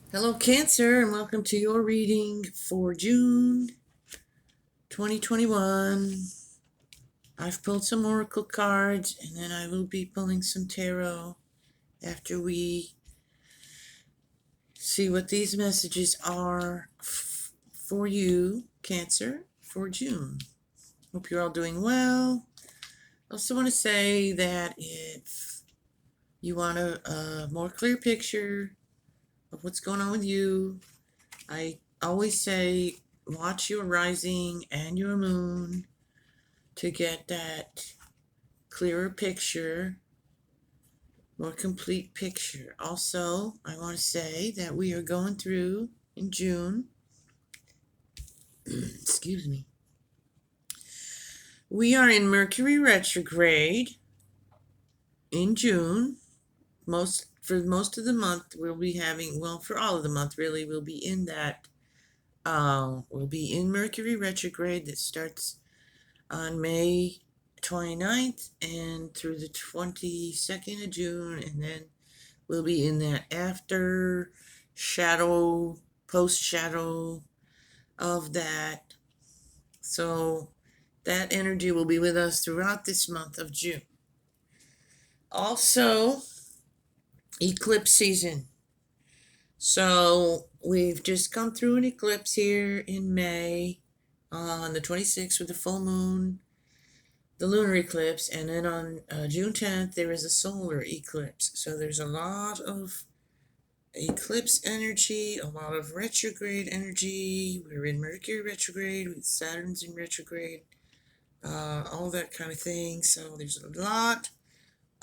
Hello, Cancer, and welcome to your reading for June 2021. I've pulled some oracle cards, and then I will be pulling some tarot after we see what these messages are for you, Cancer, for June. Hope you're all doing well. I also want to say that if you want a more clear picture of what's going on with you, I always say watch your rising and your moon to get that clearer picture, more complete picture. Also, I want to say that we are going through in June, excuse me, we are in Mercury retrograde in June. For most of the month, we'll be having, well, for all of the month, really, we'll be in that. We'll be in Mercury retrograde that starts on May 29th and through the 22nd of June, and then we'll be in that after shadow, post shadow of that. So that energy will be with us throughout this month of June. Also, eclipse season. So we've just come through an eclipse here in May on the 26th with the full moon, the lunar eclipse, and then on June 10th there is a solar eclipse. So there's a lot of eclipse energy, a lot of retrograde energy. We're in Mercury retrograde with Saturn's in retrograde, all that kind of thing. So there's a lot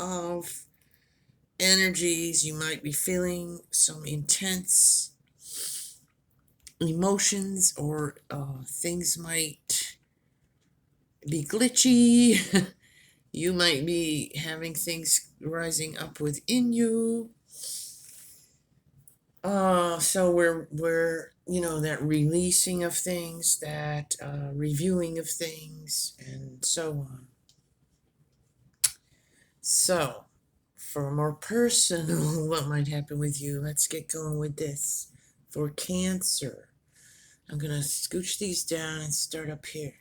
of energies. You might be feeling some intense emotions, or things might be glitchy. You might be having things rising up within you. So we're that releasing of things, that reviewing of things, and so on. So, for more personal, what might happen with you? Let's get going with this. For Cancer, I'm gonna scooch these down and start up here.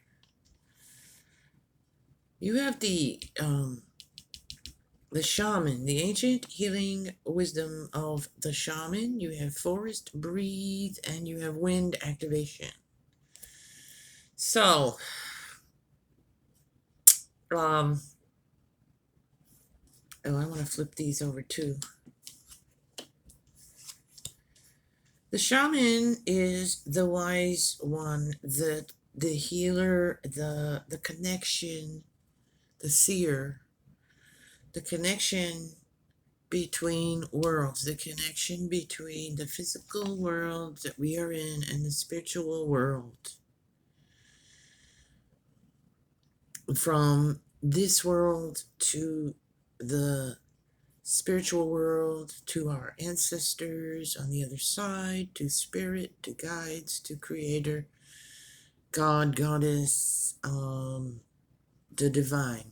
You have the shaman, the ancient healing wisdom of the shaman. You have forest breathe, and you have wind activation. So, oh, I want to flip these over too. The shaman is the wise one, the healer, the connection, the seer, the connection between worlds, the connection between the physical world that we are in and the spiritual world. From this world to the spiritual world, to our ancestors on the other side, to spirit, to guides, to creator, God, goddess, the divine.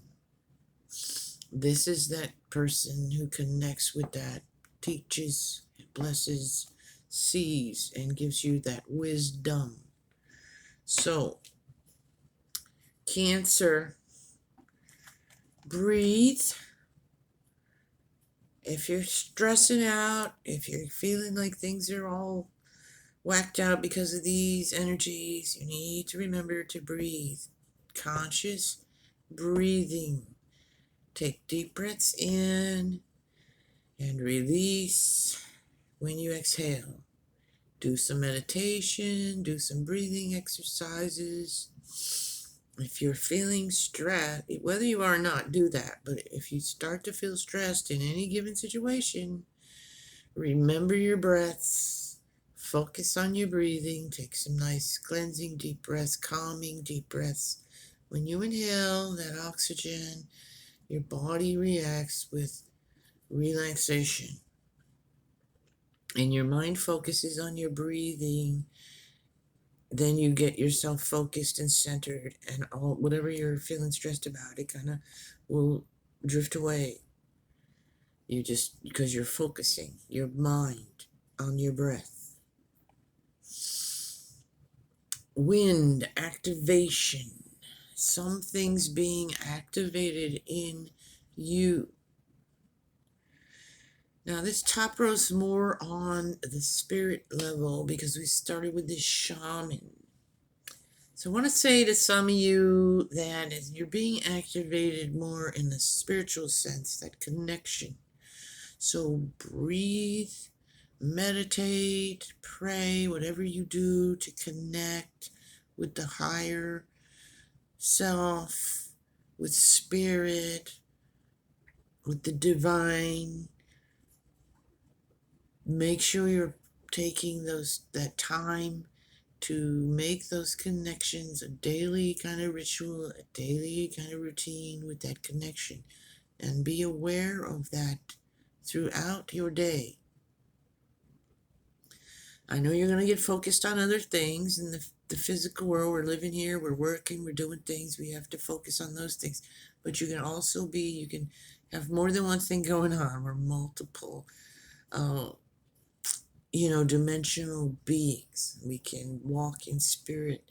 This is that person who connects with that, teaches, blesses, sees, and gives you that wisdom. So, Cancer, breathe. If you're stressing out, if you're feeling like things are all whacked out because of these energies, you need to remember to breathe. Conscious breathing. Take deep breaths in and release when you exhale. Do some meditation, do some breathing exercises. If you're feeling stressed, whether you are or not, do that. But if you start to feel stressed in any given situation, remember your breaths. Focus on your breathing. Take some nice cleansing deep breaths, calming deep breaths. When you inhale that oxygen, your body reacts with relaxation. And your mind focuses on your breathing. Then you get yourself focused and centered, and all whatever you're feeling stressed about, it kind of will drift away. You just, because you're focusing your mind on your breath. wind activation. Some things being activated in you. Now, this top row is more on the spirit level because we started with this shaman. So I want to say to some of you that as you're being activated more in the spiritual sense, that connection. So breathe, meditate, pray, whatever you do to connect with the higher self, with spirit, with the divine. Make sure you're taking that time to make those connections a daily kind of ritual, a daily kind of routine with that connection, and be aware of that throughout your day. I know you're going to get focused on other things in the physical world. We're living here, we're working, we're doing things. We have to focus on those things. But you can also you can have more than one thing going on. We're multiple, dimensional beings. We can walk in spirit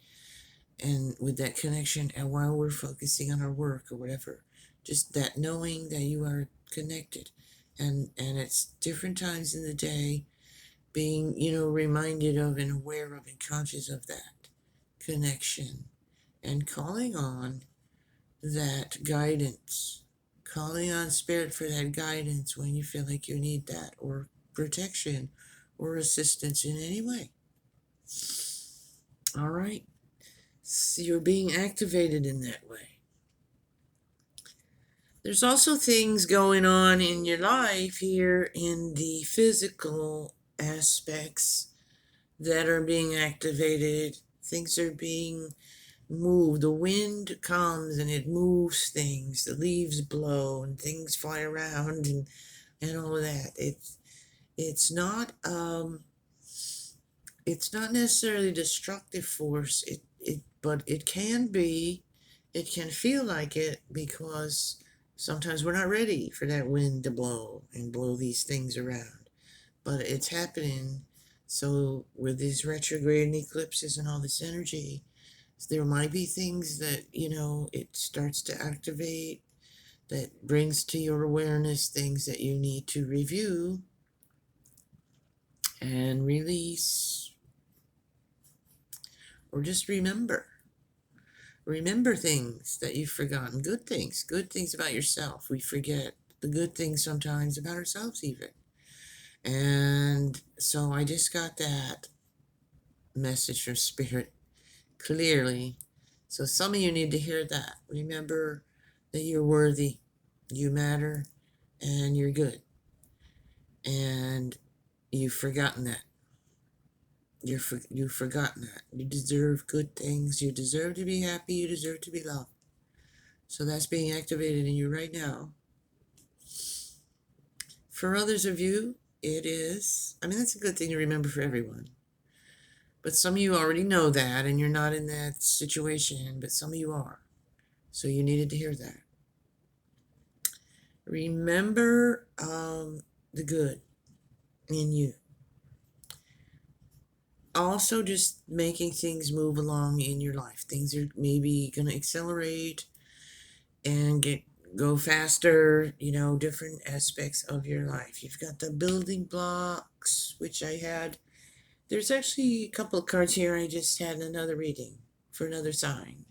and with that connection, and while we're focusing on our work or whatever, just that knowing that you are connected. And it's different times in the day, being, reminded of and aware of and conscious of that connection and calling on that guidance, calling on spirit for that guidance when you feel like you need that, or protection or assistance in any way. All right. So you're being activated in that way. There's also things going on in your life here in the physical aspects that are being activated. Things are being moved. The wind comes and it moves things. The leaves blow and things fly around and all of that. It's not necessarily destructive force. But it can be. It can feel like it because sometimes we're not ready for that wind to blow and blow these things around. But it's happening. So with these retrograde and eclipses and all this energy, there might be things that, it starts to activate, that brings to your awareness things that you need to review and release, or just remember. Remember things that you've forgotten, good things about yourself. We forget the good things sometimes about ourselves even. And so I just got that message from Spirit clearly. So some of you need to hear that. Remember that you're worthy, you matter, and you're good. And you've forgotten that. You've forgotten that. You deserve good things. You deserve to be happy. You deserve to be loved. So that's being activated in you right now. For others of you, it is. That's a good thing to remember for everyone. But some of you already know that, and you're not in that situation, but some of you are. So you needed to hear that. Remember the good in you. Also, just making things move along in your life. Things are maybe going to accelerate and go faster, different aspects of your life. You've got the building blocks, which I had. There's actually a couple of cards here. I just had another reading for another sign.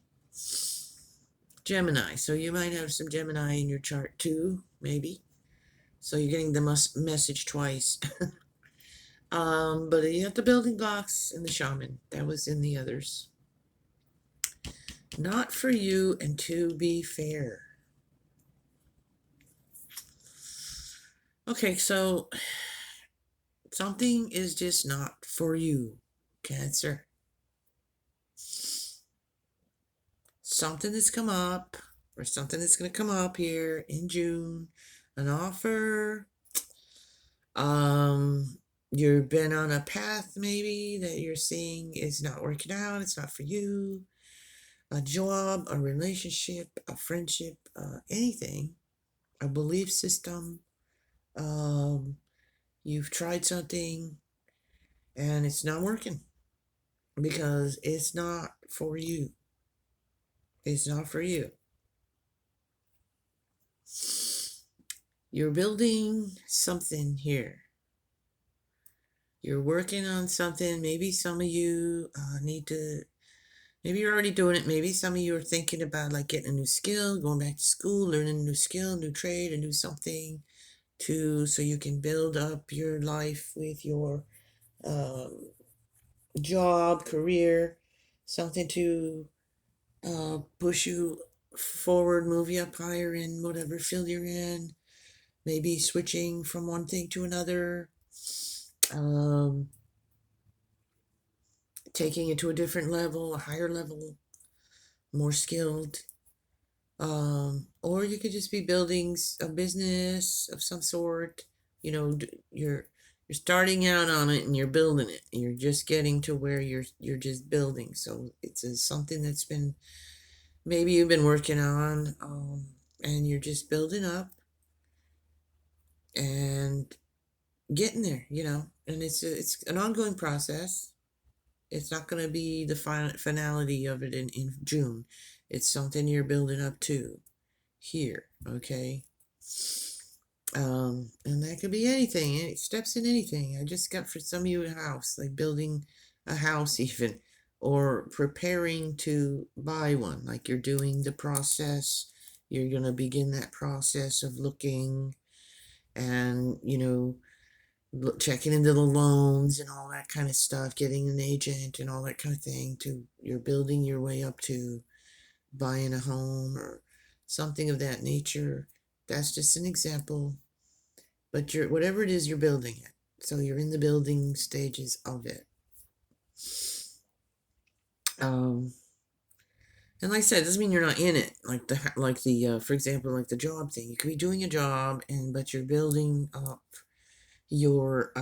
Gemini. So you might have some Gemini in your chart too, maybe. So you're getting the message twice. But you have the building blocks and the shaman. That was in the others. Not for you, and to be fair. Okay, so something is just not for you, Cancer. Something that's come up, or something that's going to come up here in June, an offer. You've been on a path maybe that you're seeing is not working out. It's not for you. A job, a relationship, a friendship, anything, a belief system. You've tried something and it's not working. because it's not for you. It's not for you. You're building something here. You're working on something. Maybe some of you need to, maybe you're already doing it. Maybe some of you are thinking about like getting a new skill, going back to school, learning a new skill, new trade, a new something so you can build up your life with your um, job, career, something to push you forward, move you up higher in whatever field you're in. Maybe switching from one thing to another, um, taking it to a different level, a higher level, more skilled. Or you could just be building a business of some sort. You know, you're starting out on it and you're building it. You're just getting to where you're just building. So it's something that's been maybe you've been working on, and you're just building up and getting there. You know, and it's an ongoing process. It's not going to be the finality of it in June. It's something you're building up to here, okay? And that could be anything, any steps in anything. I just got for some of you a house, like building a house even, or preparing to buy one, like you're doing the process. You're going to begin that process of looking and, checking into the loans and all that kind of stuff, getting an agent and all that kind of thing to you're building your way up to buying a home or something of that nature. That's just an example, but you're whatever it is you're building it. So you're in the building stages of it. Um, and like I said, it doesn't mean you're not in it. For example, like the job thing. You could be doing a job but you're building up your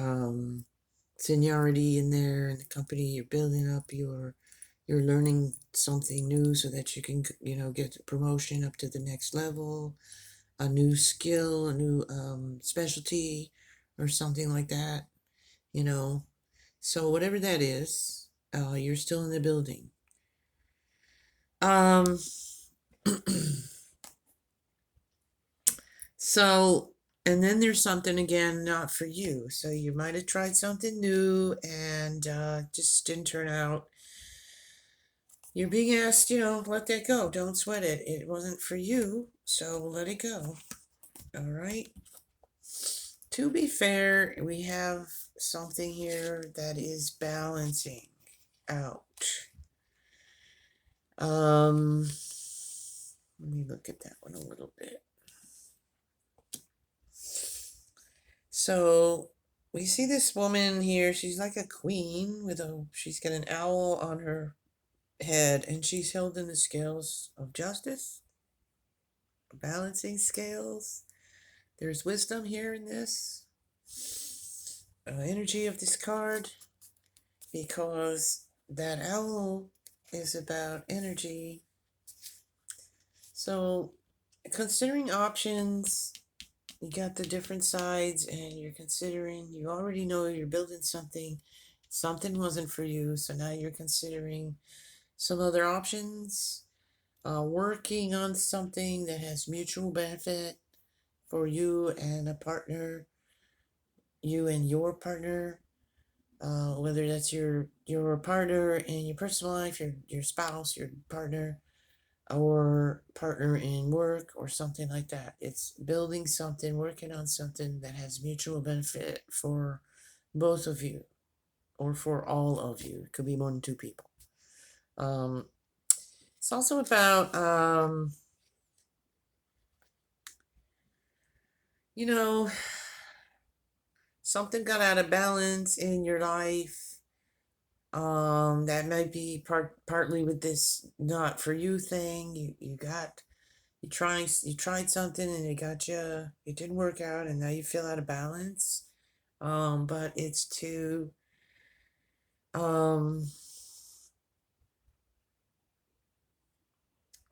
seniority in there in the company. You're building up you're learning something new so that you can get a promotion up to the next level, a new skill, a new specialty, or something like that. So whatever that is, you're still in the building. um so and then there's something again not for you. So you might have tried something new and just didn't turn out. You're being asked, let that go. Don't sweat it. It wasn't for you, so let it go. All right. To be fair, we have something here that is balancing out. Let me look at that one a little bit. So we see this woman here. She's like a queen she's got an owl on her head, and she's held in the scales of justice, balancing scales. There's wisdom here in this energy of this card, because that owl is about energy. So considering options, you got the different sides and you're considering, you already know you're building something wasn't for you, so now you're considering some other options, working on something that has mutual benefit for you and a partner, you and your partner, whether that's your partner in your personal life, your spouse, your partner, or partner in work or something like that. It's building something, working on something that has mutual benefit for both of you or for all of you. It could be more than two people. It's also about, something got out of balance in your life. That might be partly with this not for you thing. You tried something and it didn't work out, and now you feel out of balance. But it's to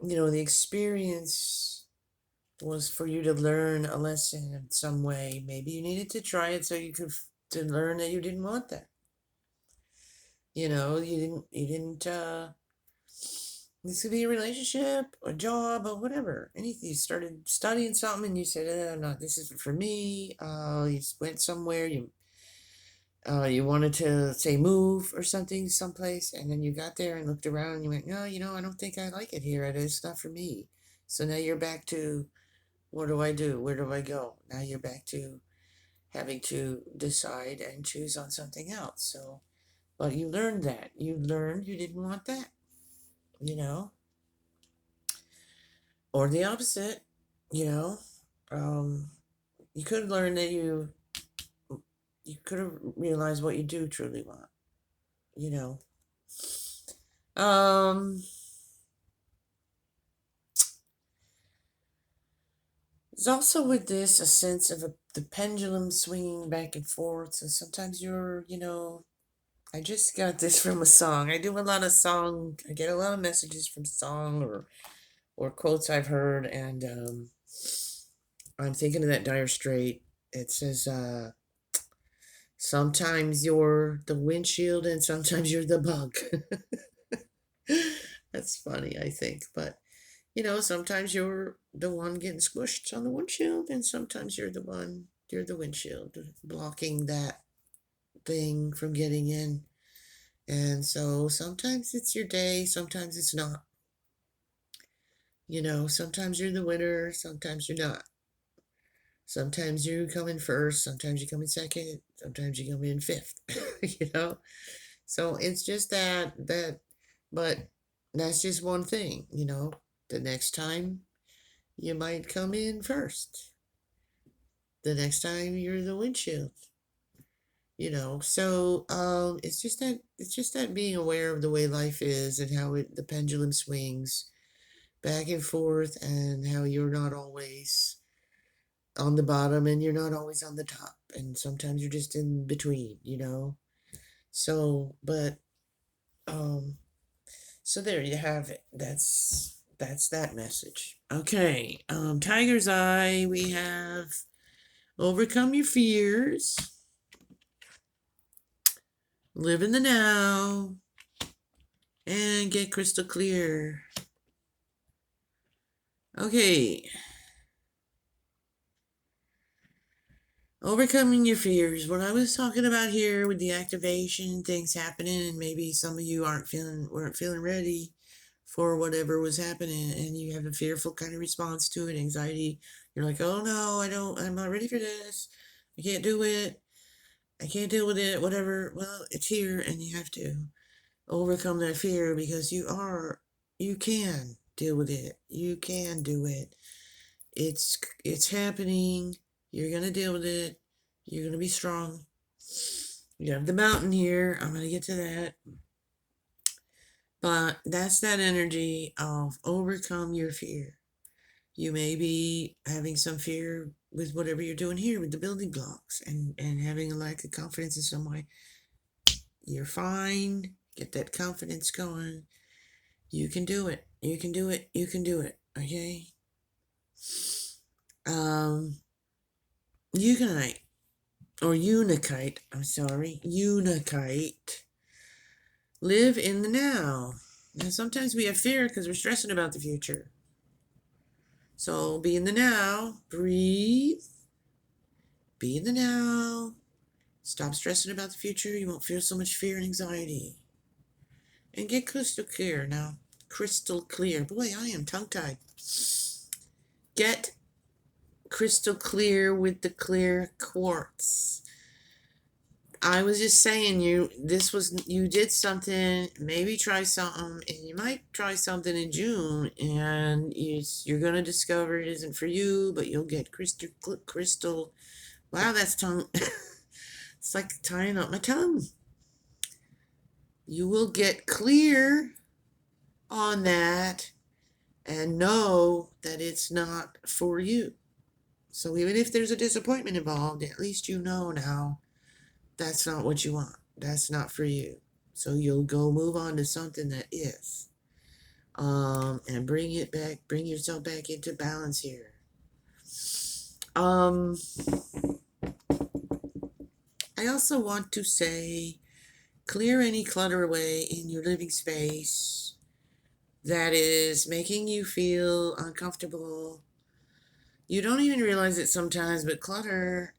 the experience was for you to learn a lesson in some way. Maybe you needed to try it so you could to learn that you didn't want that. You didn't this could be a relationship, a job, or whatever. Anything. You started studying something and you said, no, this isn't for me. You went somewhere, you wanted to say move or something someplace, and then you got there and looked around and you went, no, I don't think I like it here. It's not for me. So now you're back to, what do I do? Where do I go? Now you're back to having to decide and choose on something else. So, but you learned that. You learned you didn't want that, you know, or the opposite, you know. Um, you could learn that you could have realized what you do truly want, you know. Um, there's also with this a sense of the pendulum swinging back and forth. So sometimes I just got this from a song. I do a lot of song. I get a lot of messages from song or quotes I've heard, and I'm thinking of that Dire Straight. It says, "Sometimes you're the windshield, and sometimes you're the bug." That's funny, I think, but sometimes you're the one getting squished on the windshield, and sometimes you're the windshield, blocking that thing from getting in. And so sometimes it's your day, sometimes it's not. Sometimes you're the winner, sometimes you're not. Sometimes you come in first, sometimes you come in second, sometimes you come in fifth, you know? So it's just but that's just one thing. The next time you might come in first. The next time you're the windshield. So it's just that being aware of the way life is and how the pendulum swings back and forth, and how you're not always on the bottom and you're not always on the top, and sometimes you're just in between. So but um so there you have it. That's that message. Okay. Tiger's Eye, we have overcome your fears, live in the now, and get crystal clear. Okay. Overcoming your fears. What I was talking about here with the activation, things happening, and maybe some of you weren't feeling ready for whatever was happening, and you have a fearful kind of response to it, anxiety. You're like, oh no, I'm not ready for this. I can't do it. I can't deal with it, whatever. Well, it's here, and you have to overcome that fear, because you can deal with it. You can do it. It's happening. You're gonna deal with it. You're gonna be strong. You have the mountain here. I'm gonna get to that. But that's that energy of overcome your fear. You may be having some fear with whatever you're doing here with the building blocks, and having a lack of confidence in some way. You're fine. Get that confidence going. You can do it. You can do it. You can do it. Okay? Unite. Or unikite. I'm sorry. Unikite. Live in the now. Now, sometimes we have fear because we're stressing about the future. So be in the now. Breathe. Be in the now. Stop stressing about the future. You won't feel so much fear and anxiety. And get crystal clear now. Crystal clear. Boy, I am tongue-tied. Get crystal clear with the clear quartz. I was just saying, you did something, maybe try something, and you might try something in June, and you're going to discover it isn't for you, but you'll get crystal. Wow, that's tongue. It's like tying up my tongue. You will get clear on that and know that it's not for you. So even if there's a disappointment involved, at least you know now that's not what you want. That's not for you. So you'll go move on to something that is. And bring yourself back into balance here. I also want to say Clear any clutter away in your living space that is making you feel uncomfortable. You don't even realize it sometimes, but clutter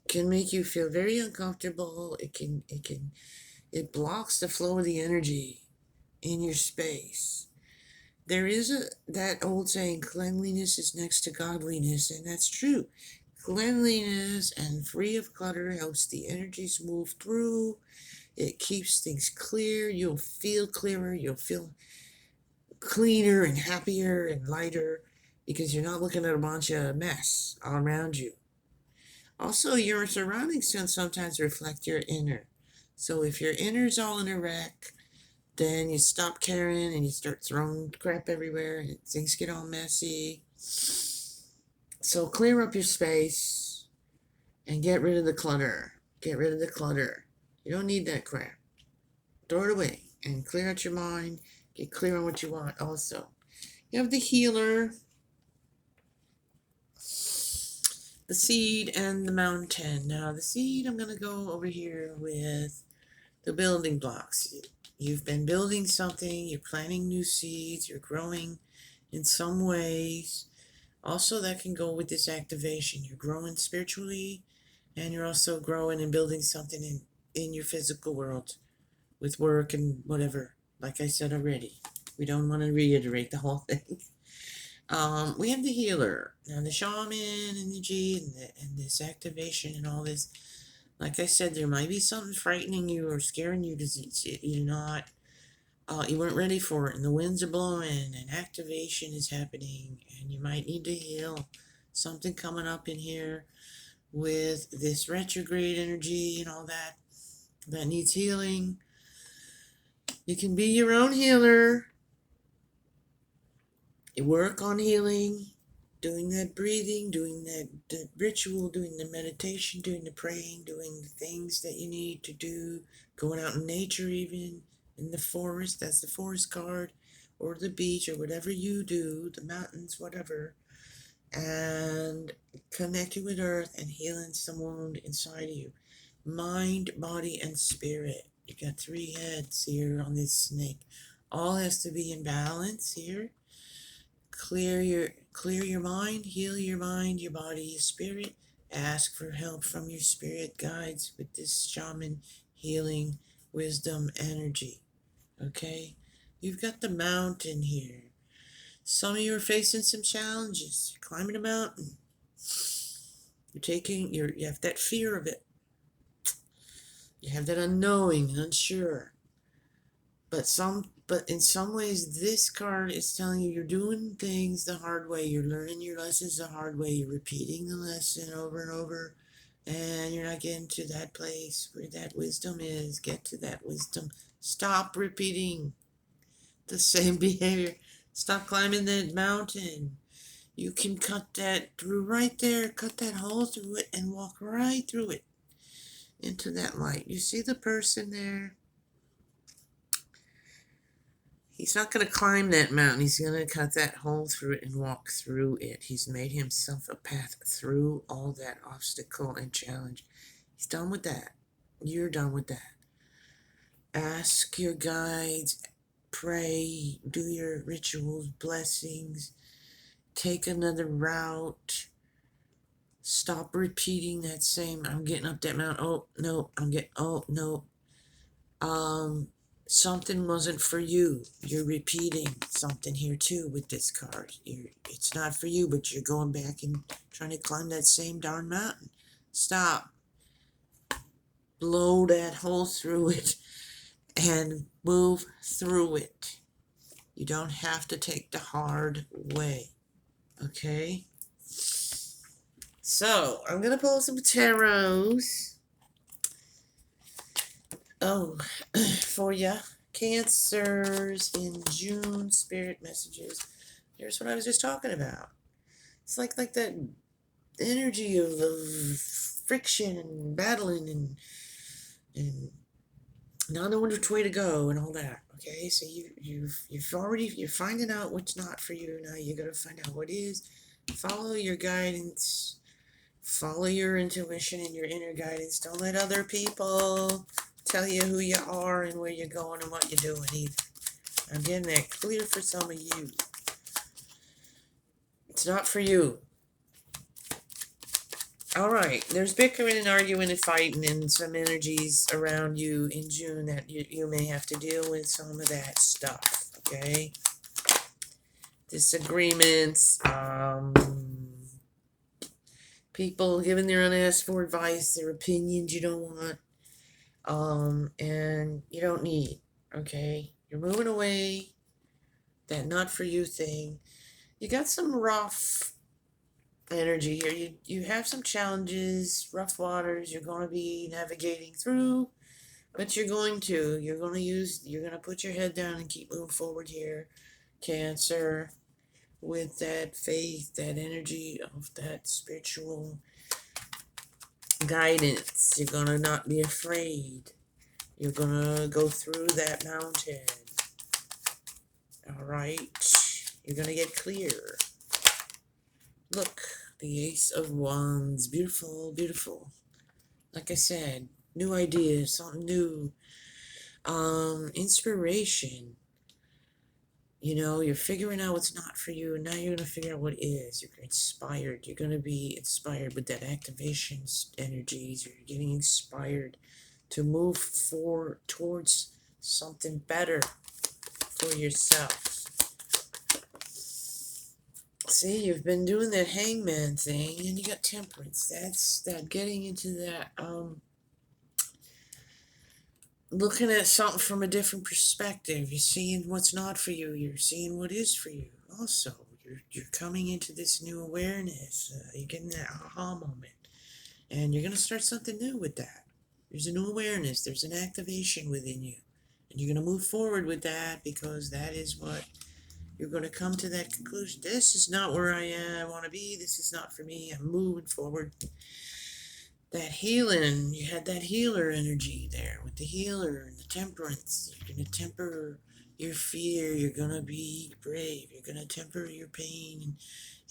can make you feel very uncomfortable. It blocks the flow of the energy in your space. There is that old saying, cleanliness is next to godliness, and that's true. Cleanliness and free of clutter helps the energies move through. It keeps things clear. You'll feel clearer. You'll feel cleaner and happier and lighter because you're not looking at a bunch of mess all around you. Also, your surroundings can sometimes reflect your inner. So if your inner's all in a wreck, then you stop caring and you start throwing crap everywhere and things get all messy. So clear up your space and get rid of the clutter. Get rid of the clutter. You don't need that crap. Throw it away and clear out your mind. Get clear on what you want also. You have the healer, the seed, and the mountain. Now the seed, I'm going to go over here with the building blocks. You've been building something, you're planting new seeds, you're growing in some ways. Also, that can go with this activation. You're growing spiritually, and you're also growing and building something in your physical world with work and whatever. Like I said already, we don't want to reiterate the whole thing. We have the healer. Now, the shaman energy and this activation and all this. Like I said, there might be something frightening you or scaring you you're not, you weren't ready for it, and the winds are blowing, and activation is happening, and you might need to heal something coming up in here with this retrograde energy and all that needs healing. You can be your own healer. You work on healing, doing that breathing, doing that ritual, doing the meditation, doing the praying, doing the things that you need to do, going out in nature even, in the forest, that's the forest card, or the beach, or whatever you do, the mountains, whatever, and connecting with earth and healing some wound inside of you. Mind, body, and spirit. You got 3 heads here on this snake. All has to be in balance here. Clear your mind, heal your mind, your body, your spirit. Ask for help from your spirit guides with this shaman healing wisdom energy. Okay? You've got the mountain here. Some of you are facing some challenges. You're climbing a mountain. You have that fear of it. You have that unknowing and unsure. But in some ways, this card is telling you you're doing things the hard way. You're learning your lessons the hard way. You're repeating the lesson over and over, and you're not getting to that place where that wisdom is. Get to that wisdom. Stop repeating the same behavior. Stop climbing that mountain. You can cut that through right there. Cut that hole through it and walk right through it into that light. You see the person there? He's not going to climb that mountain. He's going to cut that hole through it and walk through it. He's made himself a path through all that obstacle and challenge. He's done with that. You're done with that. Ask your guides, pray, do your rituals, blessings, take another route. Stop repeating that same, I'm getting up that mountain. Oh, no, oh, no. Something wasn't for you. You're repeating something here too with this card. It's not for you, but you're going back and trying to climb that same darn mountain. Stop. Blow that hole through it and move through it. You don't have to take the hard way. Okay? So, I'm going to pull some tarots. Oh, for ya, Cancers in June, spirit messages. Here's what I was just talking about. It's like that energy of friction and battling and not knowing which way to go and all that. Okay, so you're finding out what's not for you. Now you got to find out what is. Follow your guidance. Follow your intuition and your inner guidance. Don't let other people tell you who you are and where you're going and what you're doing either. I'm getting that clear for some of you. It's not for you. Alright, there's bickering and arguing and fighting and some energies around you in June that you may have to deal with some of that stuff, okay? Disagreements, people giving their unasked for advice, their opinions you don't want, and you don't need, okay? You're moving away, that not for you thing. You got some rough energy here. You have some challenges, rough waters you're going to be navigating through, but you're going to put your head down and keep moving forward here, Cancer, with that faith, that energy of that spiritual guidance. You're going to not be afraid. You're going to go through that mountain. All right. You're going to get clear. Look, the Ace of Wands. Beautiful, beautiful. Like I said, new ideas, something new. Inspiration. You know, you're figuring out what's not for you, and now you're going to figure out what is. You're inspired. You're going to be inspired with that activation energies. You're getting inspired to move forward towards something better for yourself. See, you've been doing that hangman thing, and you got temperance. That's that getting into that, looking at something from a different perspective. You're seeing what's not for you. You're seeing what is for you. Also, you're coming into this new awareness. You're getting that aha moment, and you're gonna start something new with that. There's a new awareness. There's an activation within you, and you're gonna move forward with that because that is what you're going to come to that conclusion. This is not where I want to be. This is not for me. I'm moving forward. That healing, you had that healer energy there with the healer and the temperance. You're going to temper your fear. You're going to be brave. You're going to temper your pain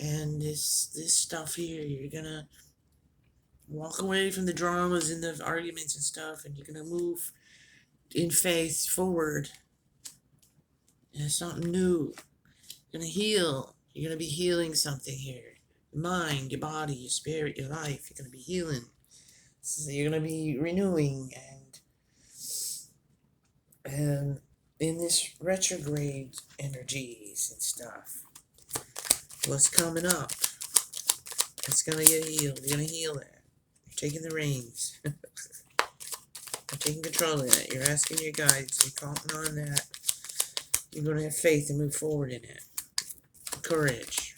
and this stuff here. You're going to walk away from the dramas and the arguments and stuff, and you're going to move in faith forward. And something new. You're going to heal. You're going to be healing something here. Your mind, your body, your spirit, your life. You're going to be healing. So you're going to be renewing and in this retrograde energies and stuff. What's coming up? It's going to get healed. You're going to heal it. You're taking the reins. You're taking control of it. You're asking your guides. You're counting on that. You're going to have faith and move forward in it. Courage.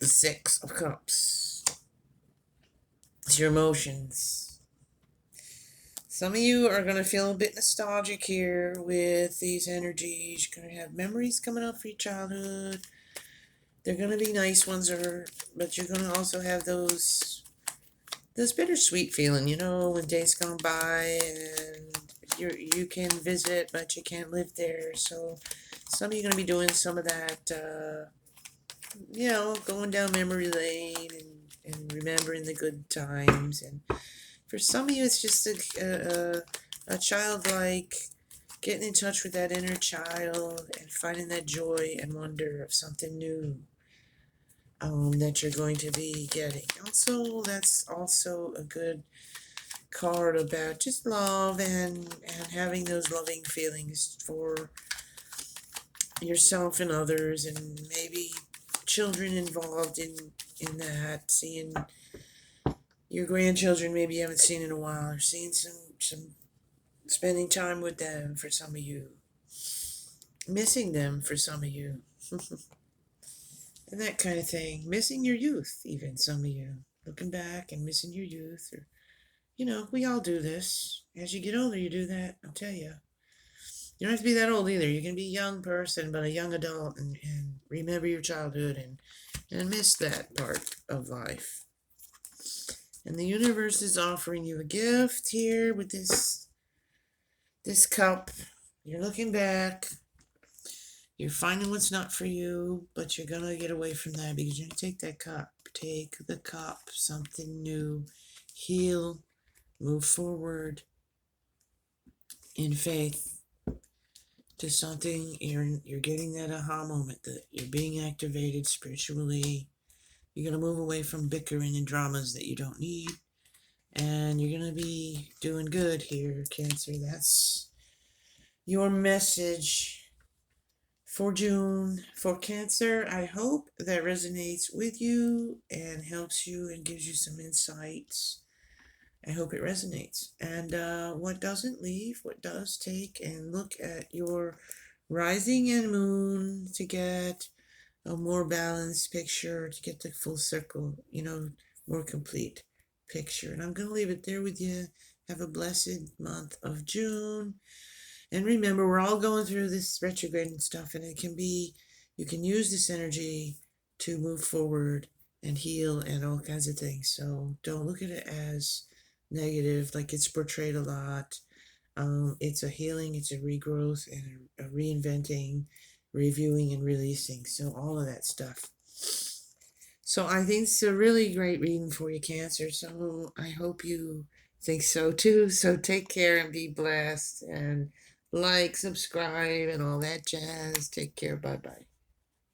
The Six of Cups. It's your emotions. Some of you are going to feel a bit nostalgic here with these energies. You're going to have memories coming up for your childhood. They're going to be nice ones, but you're going to also have those bittersweet feeling, you know, when days gone by and you can visit, but you can't live there. So some of you are going to be doing some of that, you know, going down memory lane and remembering the good times. And for some of you, it's just a childlike getting in touch with that inner child and finding that joy and wonder of something new that you're going to be getting. Also, that's also a good card about just love and having those loving feelings for yourself and others, and maybe children involved in that, seeing your grandchildren maybe you haven't seen in a while, or seeing some spending time with them for some of you, missing them for some of you, and that kind of thing. Missing your youth, even some of you, looking back and missing your youth, or you know, we all do this. As you get older, you do that. I'll tell you. You don't have to be that old either. You can be a young person, but a young adult, and remember your childhood and miss that part of life. And the universe is offering you a gift here with this cup. You're looking back. You're finding what's not for you, but you're going to get away from that because you're going to take that cup. Take the cup, something new. heal, move forward in faith to something. You're getting that aha moment that you're being activated spiritually. You're going to move away from bickering and dramas that you don't need. And you're going to be doing good here, Cancer. That's your message for June for Cancer. I hope that resonates with you and helps you and gives you some insights. I hope it resonates. And what doesn't leave, what does take, and look at your rising and moon to get a more balanced picture, to get the full circle, more complete picture. And I'm going to leave it there with you. Have a blessed month of June. And remember, we're all going through this retrograde and stuff, and you can use this energy to move forward and heal and all kinds of things. So don't look at it as negative, like it's portrayed a lot. It's a healing, it's a regrowth, and a reinventing, reviewing, and releasing. So all of that stuff. So I think it's a really great reading for you, Cancer. So I hope you think so too. So take care and be blessed, and like, subscribe, and all that jazz. Take care. Bye bye.